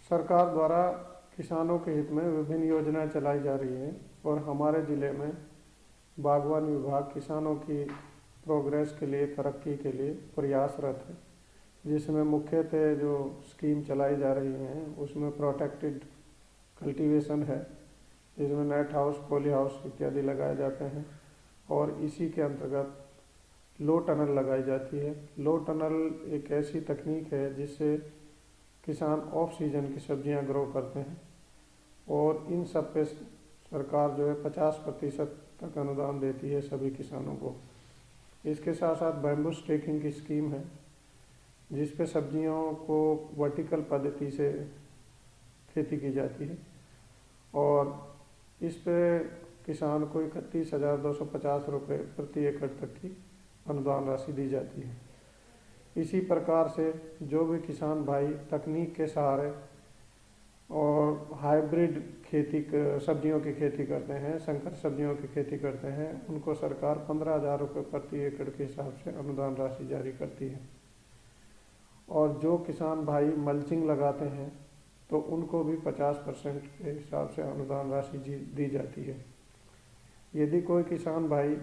सरकार द्वारा किसानों के हित में विभिन्न योजनाएं चलाई जा रही हैं और हमारे ज़िले में बागवानी विभाग किसानों की प्रोग्रेस के लिए, तरक्की के लिए प्रयासरत है, जिसमें मुख्यतः जो स्कीम चलाई जा रही हैं उसमें प्रोटेक्टेड कल्टीवेशन है, जिसमें नेट हाउस, पॉली हाउस इत्यादि लगाए जाते हैं और इसी के अंतर्गत लो टनल लगाई जाती है। लो टनल एक ऐसी तकनीक है जिससे किसान ऑफ सीजन की सब्जियां ग्रो करते हैं और इन सब पे सरकार जो है 50% तक अनुदान देती है सभी किसानों को। इसके साथ साथ बैम्बू स्टेकिंग की स्कीम है, जिस पे सब्जियों को वर्टिकल पद्धति से खेती की जाती है और इस पे किसान को 31,250 रुपये प्रति एकड़ तक की अनुदान राशि दी जाती है। इसी प्रकार से जो भी किसान भाई तकनीक के सहारे और हाइब्रिड खेती, सब्जियों की खेती करते हैं, संकर सब्जियों की खेती करते हैं, उनको सरकार 15,000 रुपये प्रति एकड़ के हिसाब से अनुदान राशि जारी करती है। और जो किसान भाई मल्चिंग लगाते हैं तो उनको भी 50% के हिसाब से अनुदान राशि दी जाती है। यदि कोई किसान भाई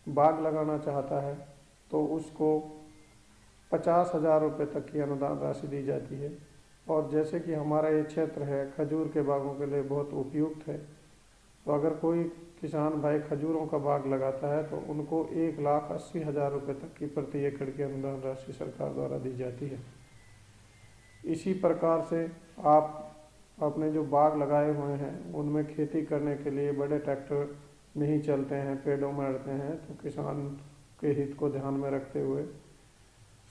बाग लगाना चाहता है तो उसको 50,000 रुपये तक की अनुदान राशि दी जाती है। और जैसे कि हमारा ये क्षेत्र है खजूर के बागों के लिए बहुत उपयुक्त है, तो अगर कोई किसान भाई खजूरों का बाग लगाता है तो उनको 1,80,000 रुपये तक की प्रति एकड़ की अनुदान राशि सरकार द्वारा दी जाती है। इसी प्रकार से आप अपने जो बाग लगाए हुए हैं उनमें खेती करने के लिए बड़े ट्रैक्टर नहीं चलते हैं, पेड़ों में अड़ते हैं, तो किसान के हित को ध्यान में रखते हुए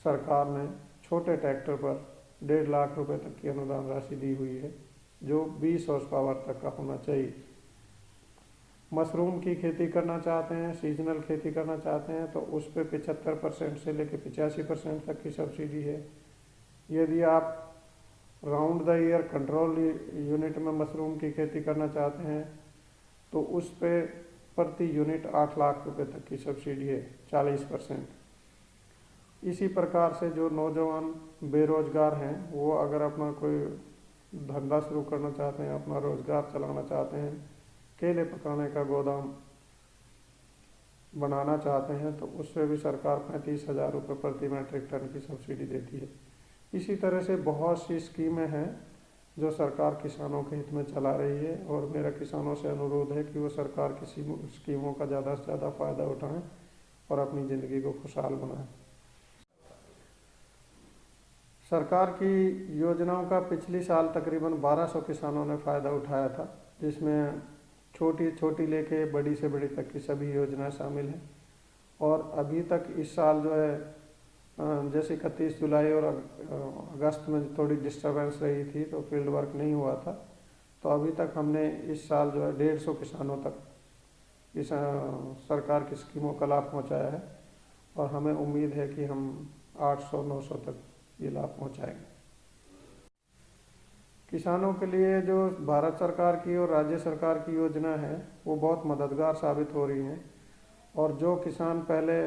सरकार ने छोटे ट्रैक्टर पर 1.5 लाख रुपए तक की अनुदान राशि दी हुई है, जो 20 हॉर्स पावर तक का होना चाहिए। मशरूम की खेती करना चाहते हैं, सीजनल खेती करना चाहते हैं तो उस पर 75% से लेकर 85% तक की सब्सिडी है। यदि आप round the year control unit में मशरूम की खेती करना चाहते हैं तो उस पे प्रति यूनिट 8 लाख रुपए तक की सब्सिडी है, 40%। इसी प्रकार से जो नौजवान बेरोजगार हैं वो अगर अपना कोई धंधा शुरू करना चाहते हैं, अपना रोजगार चलाना चाहते हैं, केले पकाने का गोदाम बनाना चाहते हैं तो उससे भी सरकार 35,000 रुपये प्रति मैट्रिक टन की सब्सिडी देती है। इसी तरह से बहुत सी स्कीमें हैं जो सरकार किसानों के हित में चला रही है और मेरा किसानों से अनुरोध है कि वो सरकार की स्कीमों का ज़्यादा से ज़्यादा फ़ायदा उठाएं और अपनी ज़िंदगी को खुशहाल बनाएं। सरकार की योजनाओं का पिछले साल तकरीबन 1200 किसानों ने फ़ायदा उठाया था, जिसमें छोटी लेके बड़ी से बड़ी तक की सभी योजनाएं शामिल हैं। और अभी तक इस साल जो है जैसे 31 जुलाई और अगस्त में थोड़ी डिस्टर्बेंस रही थी तो फील्ड वर्क नहीं हुआ था, तो अभी तक हमने इस साल जो है 150 किसानों तक इस सरकार की स्कीमों का लाभ पहुंचाया है और हमें उम्मीद है कि हम 800-900 तक ये लाभ पहुंचाएंगे। किसानों के लिए जो भारत सरकार की और राज्य सरकार की योजना है वो बहुत मददगार साबित हो रही हैं। और जो किसान पहले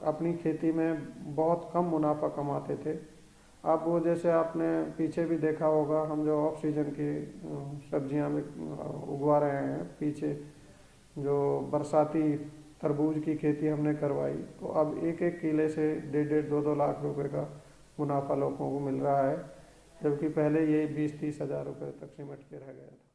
अपनी खेती में बहुत कम मुनाफा कमाते थे, अब वो जैसे आपने पीछे भी देखा होगा, हम जो ऑफ सीजन की सब्जियां उगवा रहे हैं, पीछे जो बरसाती तरबूज की खेती हमने करवाई, तो अब एक किले से 1.5 2 लाख रुपए का मुनाफा लोगों को मिल रहा है, जबकि पहले ये 20-30 हज़ार रुपये तक सिमट के रह गया था।